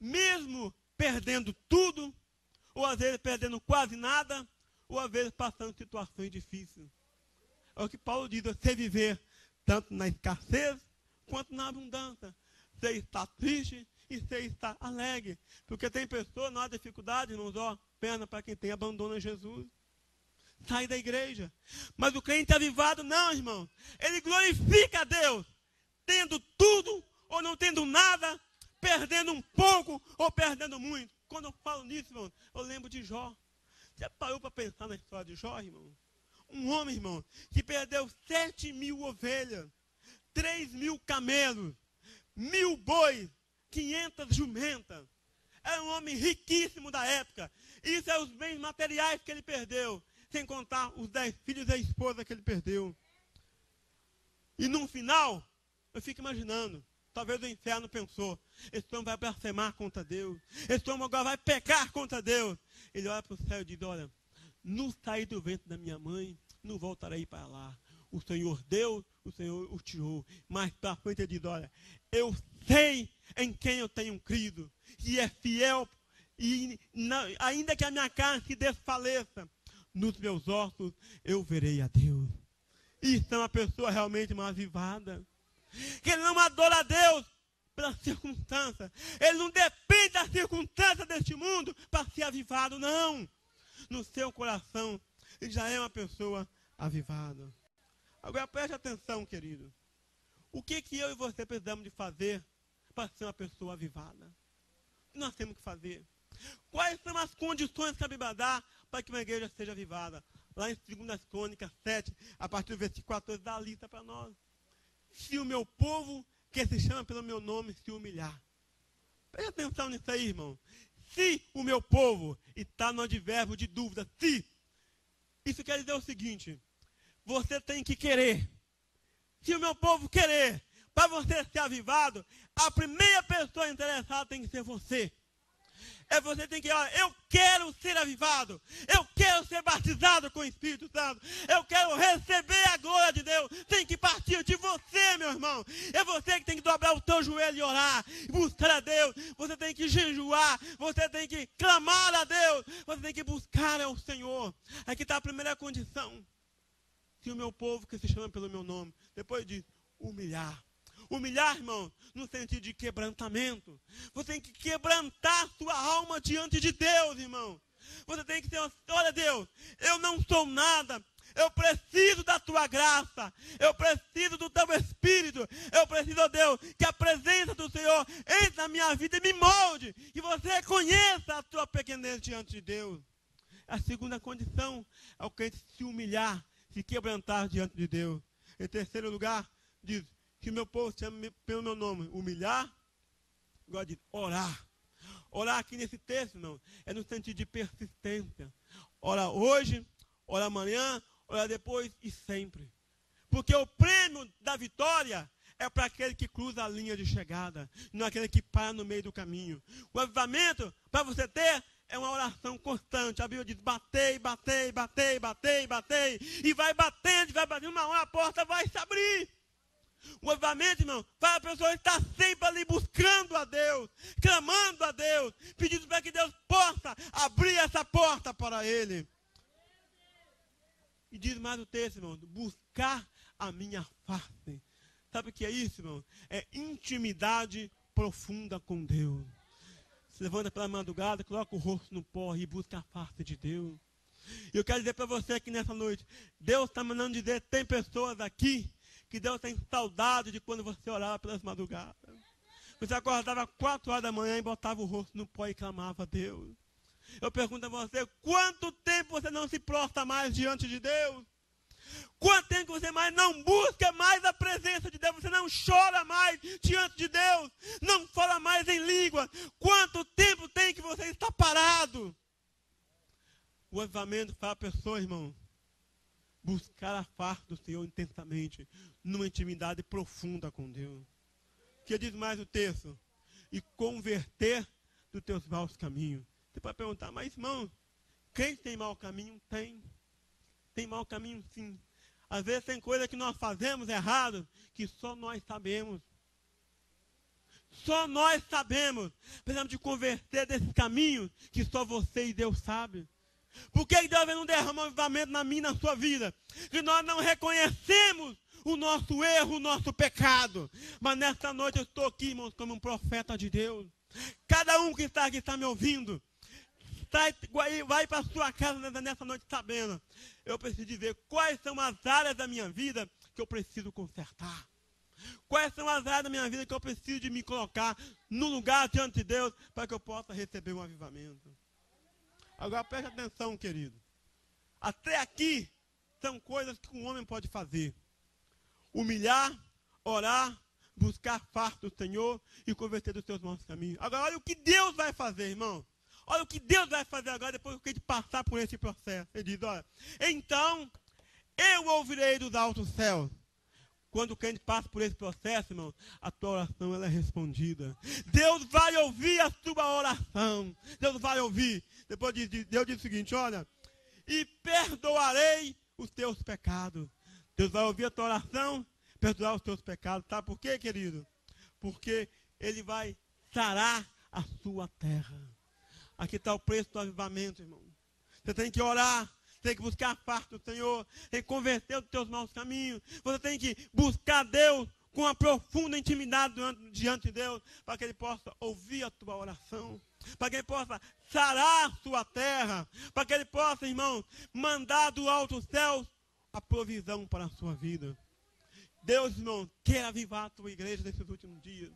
mesmo perdendo tudo, ou às vezes perdendo quase nada, ou às vezes passando situações difíceis. É o que Paulo diz, você viver tanto na escassez, quanto na abundância. Você está triste e você está alegre. Porque tem pessoas, na dificuldade, irmãos, pena para quem tem, abandona Jesus. Sai da igreja. Mas o crente avivado, não, irmão. Ele glorifica a Deus, tendo tudo ou não tendo nada, perdendo um pouco ou perdendo muito. Quando eu falo nisso, irmão, eu lembro de Jó. Você parou para pensar na história de Jó, irmão? Um homem, irmão, que perdeu 7.000 ovelhas, 3.000 camelos, 1.000 bois, 500 jumentas. Era um homem riquíssimo da época. Isso é os bens materiais que ele perdeu, sem contar os 10 filhos e a esposa que ele perdeu. E no final, eu fico imaginando, talvez o inferno pensou, esse homem vai blasfemar contra Deus, esse homem agora vai pecar contra Deus. Ele olha para o céu e diz, olha, no sair do ventre da minha mãe, não voltarei para lá. O Senhor deu, o Senhor o tirou. Mas para frente ele diz, olha, eu sei em quem eu tenho crido, e é fiel, e não, ainda que a minha carne se desfaleça, nos meus ossos eu verei a Deus. Isso é uma pessoa realmente mais avivada, que ele não adora a Deus pela circunstância, ele não depende da circunstância deste mundo para ser avivado, não. No seu coração, ele já é uma pessoa avivada. Agora preste atenção, querido. O que eu e você precisamos de fazer para ser uma pessoa avivada? O que nós temos que fazer? Quais são as condições que a Bíblia dá para que uma igreja seja avivada? Lá em 2 Crônicas 7, a partir do versículo 14, dá a lista para nós. Se o meu povo, que se chama pelo meu nome, se humilhar. Preste atenção nisso aí, irmão. Se o meu povo, e está no advérbio de dúvida, se. Isso quer dizer o seguinte, você tem que querer. Se o meu povo querer, para você ser avivado, a primeira pessoa interessada tem que ser você. É você tem que, olha, eu quero ser avivado, eu quero ser batizado com o Espírito Santo, eu quero receber a glória de Deus. Tem que partir de você, meu irmão. É você que tem que dobrar o teu joelho e orar, buscar a Deus. Você tem que jejuar, você tem que clamar a Deus, você tem que buscar ao Senhor. Aqui está a primeira condição. Se o meu povo, que se chama pelo meu nome, depois diz, humilhar. Humilhar, irmão, no sentido de quebrantamento. Você tem que quebrantar a sua alma diante de Deus, irmão. Você tem que ter, olha Deus, eu não sou nada, eu preciso da tua graça, eu preciso do teu Espírito, eu preciso, ó Deus, que a presença do Senhor entre na minha vida e me molde, que você conheça a tua pequenez diante de Deus. A segunda condição é o crente se humilhar, se quebrantar diante de Deus. Em terceiro lugar, diz, que meu povo se chama pelo meu nome, humilhar, agora diz, orar. Orar aqui nesse texto, não, é no sentido de persistência. Ora hoje, ora amanhã, ora depois e sempre. Porque o prêmio da vitória é para aquele que cruza a linha de chegada, não aquele que para no meio do caminho. O avivamento, para você ter, é uma oração constante. A Bíblia diz, batei, batei, batei, batei, batei. E vai batendo, uma hora a porta vai se abrir. O avivamento, irmão, para a pessoa estar sempre ali buscando a Deus, clamando a Deus, pedindo para que Deus possa abrir essa porta para ele. E diz mais o texto, irmão, buscar a minha face. Sabe o que é isso, irmão? É intimidade profunda com Deus. Se levanta pela madrugada, coloca o rosto no pó e busca a face de Deus. E eu quero dizer para você aqui nessa noite, Deus está mandando dizer, tem pessoas aqui que Deus tem saudade de quando você orava pelas madrugadas. Você acordava 4 horas da manhã e botava o rosto no pó e clamava a Deus. Eu pergunto a você, quanto tempo você não se prostra mais diante de Deus? Quanto tempo você mais não busca mais a presença de Deus? Você não chora mais diante de Deus? Não fala mais em língua? Quanto tempo tem que você está parado? O avivamento faz a pessoa, irmão, buscar a face do Senhor intensamente, numa intimidade profunda com Deus. Que diz mais o texto? E converter dos teus maus caminhos. Você pode perguntar, mas irmão, quem tem mau caminho? Tem. Tem mau caminho sim. Às vezes tem coisa que nós fazemos errado, que só nós sabemos. Só nós sabemos. Precisamos de converter desses caminhos, que só você e Deus sabem. Por que Deus não derrama um avivamento na minha e na sua vida? Se nós não reconhecemos o nosso erro, o nosso pecado. Mas nesta noite eu estou aqui, irmãos, como um profeta de Deus. Cada um que está aqui está me ouvindo. Vai para a sua casa nessa noite sabendo. Eu preciso dizer quais são as áreas da minha vida que eu preciso consertar. Quais são as áreas da minha vida que eu preciso de me colocar no lugar diante de Deus para que eu possa receber um avivamento. Agora preste atenção, querido. Até aqui são coisas que um homem pode fazer. Humilhar, orar, buscar a face do Senhor e converter dos seus maus caminhos. Agora olha o que Deus vai fazer, irmão. Olha o que Deus vai fazer agora depois que ele passar por esse processo. Ele diz, olha, então eu ouvirei dos altos céus quando o crente passa por esse processo, irmão, a tua oração ela é respondida. Deus vai ouvir a tua oração. Deus vai ouvir. Depois Deus diz o seguinte, olha, e perdoarei os teus pecados. Deus vai ouvir a tua oração, perdoar os teus pecados. Sabe por quê, querido? Porque Ele vai sarar a sua terra. Aqui está o preço do avivamento, irmão. Você tem que orar. Tem que buscar a parte do Senhor, tem que converter os teus maus caminhos. Você tem que buscar Deus com uma profunda intimidade diante de Deus, para que Ele possa ouvir a tua oração, para que Ele possa sarar a sua terra, para que Ele possa, irmão, mandar do alto céu a provisão para a sua vida. Deus, irmão, quer avivar a tua igreja nesses últimos dias.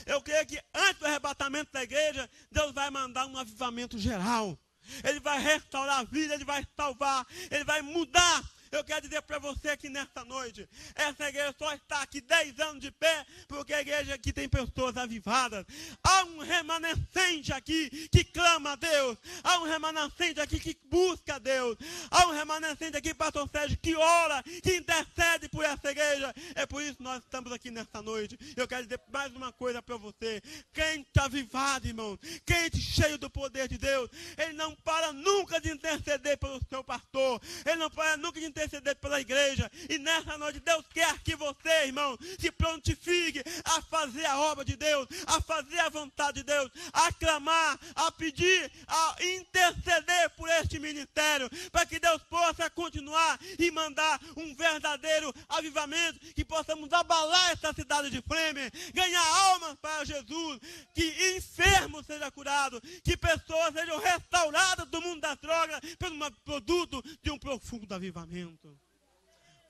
Eu creio que antes do arrebatamento da igreja, Deus vai mandar um avivamento geral. Ele vai restaurar a vida, Ele vai salvar, Ele vai mudar. Eu quero dizer para você aqui nesta noite, essa igreja só está aqui 10 anos de pé, porque a igreja aqui tem pessoas avivadas. Há um remanescente aqui que clama a Deus. Há um remanescente aqui que busca a Deus. Há um remanescente aqui, pastor Sérgio, que ora, que intercede por essa igreja. É por isso que nós estamos aqui nesta noite. Eu quero dizer mais uma coisa para você. Crente avivado, irmão, crente cheio do poder de Deus, ele não para nunca de interceder pelo seu pastor. Ele não para nunca de interceder pela igreja. E nessa noite Deus quer que você, irmão, se prontifique a fazer a obra de Deus, a fazer a vontade de Deus, a clamar, a pedir, a interceder por este ministério, para que Deus possa continuar e mandar um verdadeiro avivamento, que possamos abalar essa cidade de Fremen, ganhar almas para Jesus, que enfermos sejam curados, que pessoas sejam restauradas do mundo das drogas pelo produto de um profundo avivamento.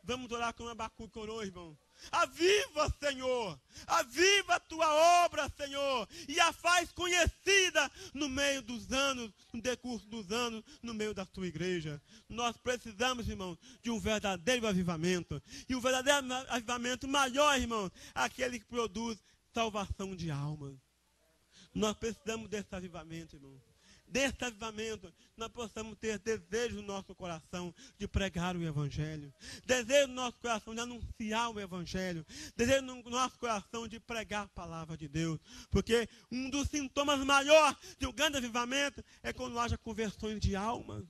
Vamos orar como Abacuque orou, irmão. Aviva, Senhor, aviva a tua obra, Senhor, e a faz conhecida no meio dos anos, no decurso dos anos, no meio da tua igreja. Nós precisamos, irmão, de um verdadeiro avivamento. E o verdadeiro avivamento maior, irmão, aquele que produz salvação de almas. Nós precisamos desse avivamento, irmão. Desse avivamento, nós possamos ter desejo no nosso coração de pregar o Evangelho. Desejo no nosso coração de anunciar o Evangelho. Desejo no nosso coração de pregar a palavra de Deus. Porque um dos sintomas maiores de um grande avivamento é quando haja conversões de alma.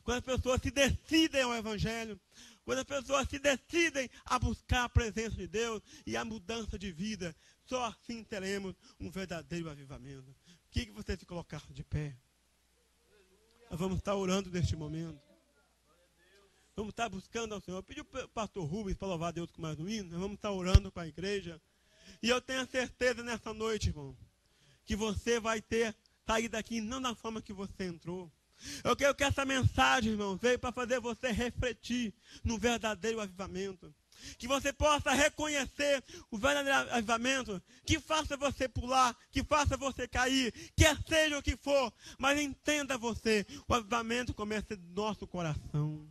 Quando as pessoas se decidem ao Evangelho. Quando as pessoas se decidem a buscar a presença de Deus e a mudança de vida. Só assim teremos um verdadeiro avivamento. O que você se colocar de pé? Nós vamos estar orando neste momento. Vamos estar buscando ao Senhor. Eu pedi para o pastor Rubens para louvar a Deus com mais um hino. Nós vamos estar orando para a igreja. E eu tenho a certeza nessa noite, irmão, que você vai sair daqui não da forma que você entrou. Eu quero que essa mensagem, irmão, veio para fazer você refletir no verdadeiro avivamento. Que você possa reconhecer o verdadeiro avivamento, que faça você pular, que faça você cair, quer seja o que for, mas entenda você, o avivamento começa do nosso coração.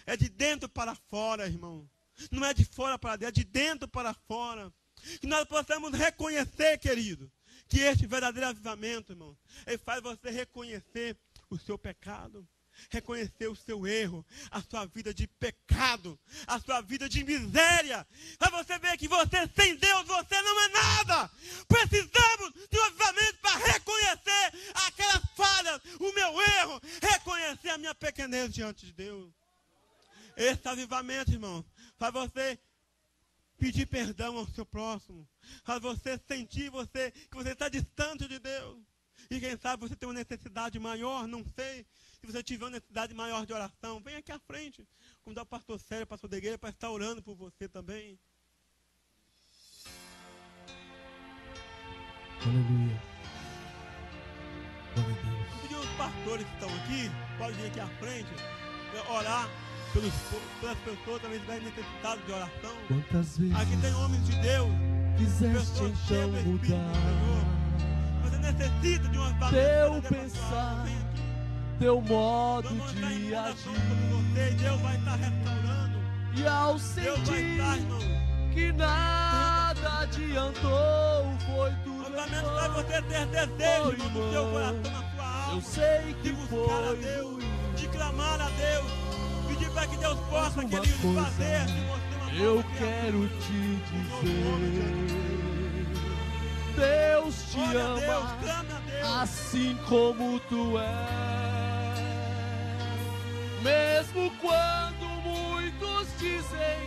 É de dentro para fora, irmão. Não é de fora para dentro, é de dentro para fora. Que nós possamos reconhecer, querido, que este verdadeiro avivamento, irmão, ele faz você reconhecer o seu pecado. Reconhecer o seu erro, a sua vida de pecado, a sua vida de miséria. Para você ver que você sem Deus, você não é nada. Precisamos de um avivamento para reconhecer aquelas falhas, o meu erro, reconhecer a minha pequenez diante de Deus. Esse avivamento, irmão, faz você pedir perdão ao seu próximo, faz você sentir que você está distante de Deus. E quem sabe você tem uma necessidade maior, não sei. Se você tiver uma necessidade maior de oração, vem aqui à frente. Convidar o pastor Sérgio, o pastor da igreja, para estar orando por você também. Aleluia. Glória a Deus. Eu pedi aos pastores que estão aqui, podem vir aqui à frente, orar pelas pessoas também que têm necessidade de oração. Quantas vezes aqui tem homens de Deus, quiseste pessoas cheias do então Espírito do Senhor. mudar Você necessita de uma teu pensar, teu modo vamos entrar em de oração sobre agir. você, Deus vai estar restaurando. E ao Deus vai sentir estar, irmão. que nada adiantou, foi O tudo em avivamento vai vão. você ter desejo, Oh, irmão, no irmão, seu coração, na sua alma. Eu sei De que buscar a foi Deus, ruim. de clamar a Deus, pedir para que Deus possa, Uma querido, coisa fazer de você uma eu quero te dizer, Deus te ama assim como tu és. Mesmo quando muitos dizem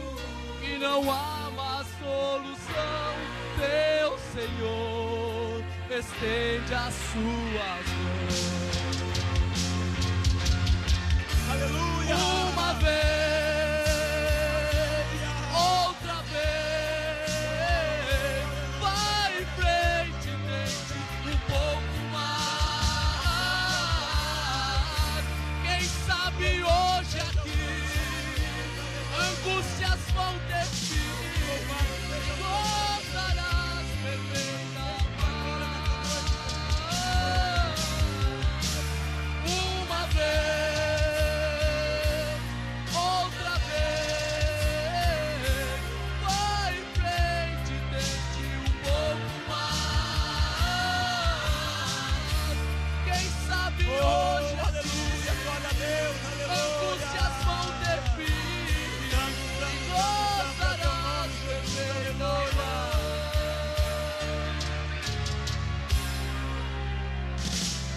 que não há mais solução, Deus, Senhor, estende as suas mãos. Aleluia! Uma vez, outra vez, vai em frente, tente um pouco mais. Quem sabe hoje aqui, angústias vão ter fim, gozarás perfeita paz. Uma vez, outra vez, vai em frente, tente um pouco mais. Quem sabe hoje Aleluia, glória a Deus, angústias vão ter fim, gozarás perfeita paz.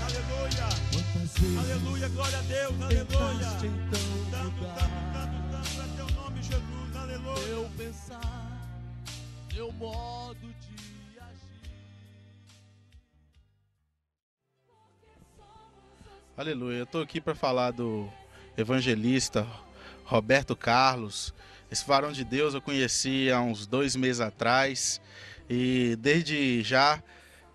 aleluia, Quantas vezes aleluia, glória a Deus, aleluia. tentaste então Santo, mudar santo, santo, santo é teu nome, Jesus, aleluia. meu pensar, meu modo de agir? Aleluia, eu estou aqui para falar do evangelista Roberto Carlos. Esse varão de Deus eu conheci há uns 2 meses atrás e desde já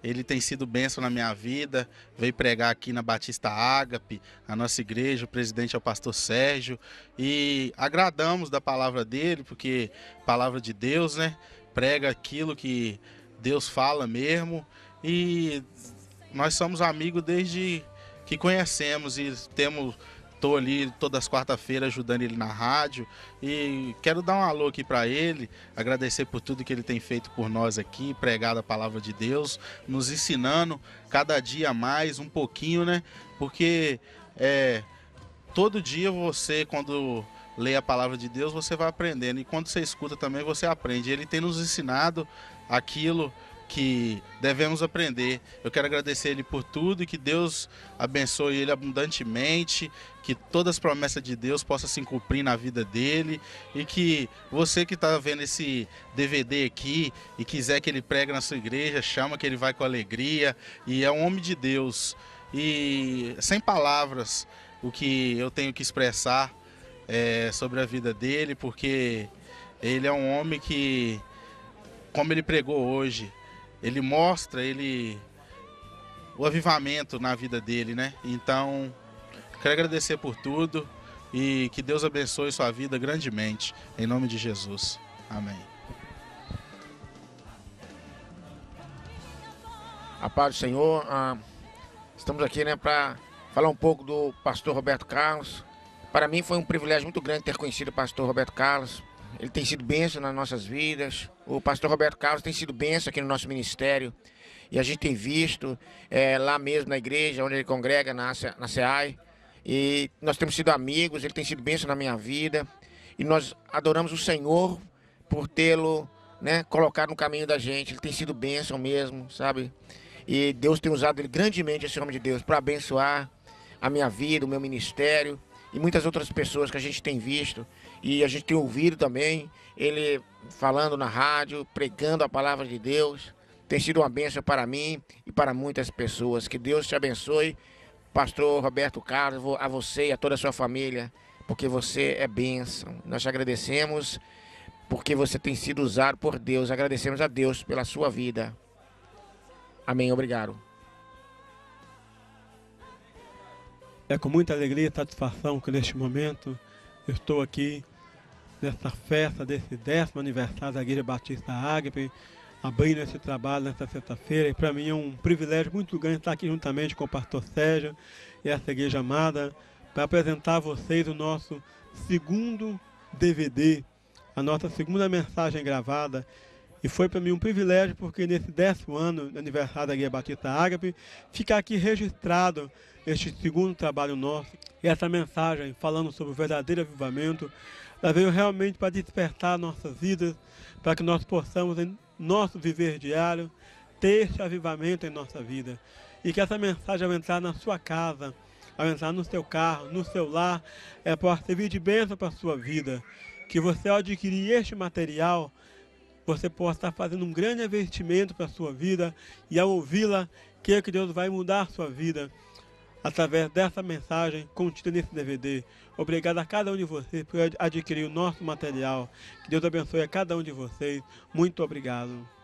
ele tem sido bênção na minha vida. Veio pregar aqui na Batista Ágape, a nossa igreja, o presidente é o pastor Sérgio, e agradamos da palavra dele, porque palavra de Deus, né? Prega aquilo que Deus fala mesmo, e nós somos amigos desde que conhecemos e estou ali todas as quarta-feiras ajudando ele na rádio, e quero dar um alô aqui para ele, agradecer por tudo que ele tem feito por nós aqui, pregado a palavra de Deus, nos ensinando cada dia mais um pouquinho, né? Porque todo dia você, quando lê a palavra de Deus, você vai aprendendo, e quando você escuta também você aprende. Ele tem nos ensinado aquilo que devemos aprender. Eu quero agradecer ele por tudo e que Deus abençoe ele abundantemente, que todas as promessas de Deus possam se cumprir na vida dele, e que você que está vendo esse DVD aqui e quiser que ele pregue na sua igreja, chama que ele vai com alegria, e é um homem de Deus. E sem palavras o que eu tenho que expressar sobre a vida dele, porque ele é um homem que, como ele pregou hoje, ele mostra o avivamento na vida dele, né? Então, quero agradecer por tudo e que Deus abençoe sua vida grandemente, em nome de Jesus. Amém. A paz do Senhor. Estamos aqui, né, para falar um pouco do pastor Roberto Carlos. Para mim foi um privilégio muito grande ter conhecido o pastor Roberto Carlos. Ele tem sido bênção nas nossas vidas. O pastor Roberto Carlos tem sido bênção aqui no nosso ministério. E a gente tem visto lá mesmo na igreja, onde ele congrega, na SEAI. E nós temos sido amigos, ele tem sido bênção na minha vida. E nós adoramos o Senhor por tê-lo, né, colocado no caminho da gente. Ele tem sido bênção mesmo, sabe? E Deus tem usado ele grandemente, esse homem de Deus, para abençoar a minha vida, o meu ministério e muitas outras pessoas que a gente tem visto. E a gente tem ouvido também ele falando na rádio, pregando a palavra de Deus. Tem sido uma bênção para mim e para muitas pessoas. Que Deus te abençoe, pastor Roberto Carlos, a você e a toda a sua família, porque você é bênção. Nós te agradecemos porque você tem sido usado por Deus. Agradecemos a Deus pela sua vida. Amém, obrigado. É com muita alegria e satisfação que neste momento eu estou aqui nesta festa desse 10º aniversário da Igreja Batista Ágape, abrindo esse trabalho nesta sexta-feira. E para mim é um privilégio muito grande estar aqui juntamente com o pastor Sérgio e essa igreja amada para apresentar a vocês o nosso segundo DVD, a nossa segunda mensagem gravada. E foi para mim um privilégio, porque nesse 10º ano de aniversário da Igreja Batista Ágape, ficar aqui registrado este segundo trabalho nosso, e essa mensagem falando sobre o verdadeiro avivamento, Ela veio realmente para despertar nossas vidas, para que nós possamos, em nosso viver diário, ter esse avivamento em nossa vida. E que essa mensagem, ao entrar na sua casa, ao entrar no seu carro, no seu lar, possa servir de bênção para a sua vida. Que você, ao adquirir este material, você possa estar fazendo um grande investimento para a sua vida, e ao ouvi-la, que Deus vai mudar a sua vida através dessa mensagem contida nesse DVD. Obrigado a cada um de vocês por adquirir o nosso material. Que Deus abençoe a cada um de vocês. Muito obrigado.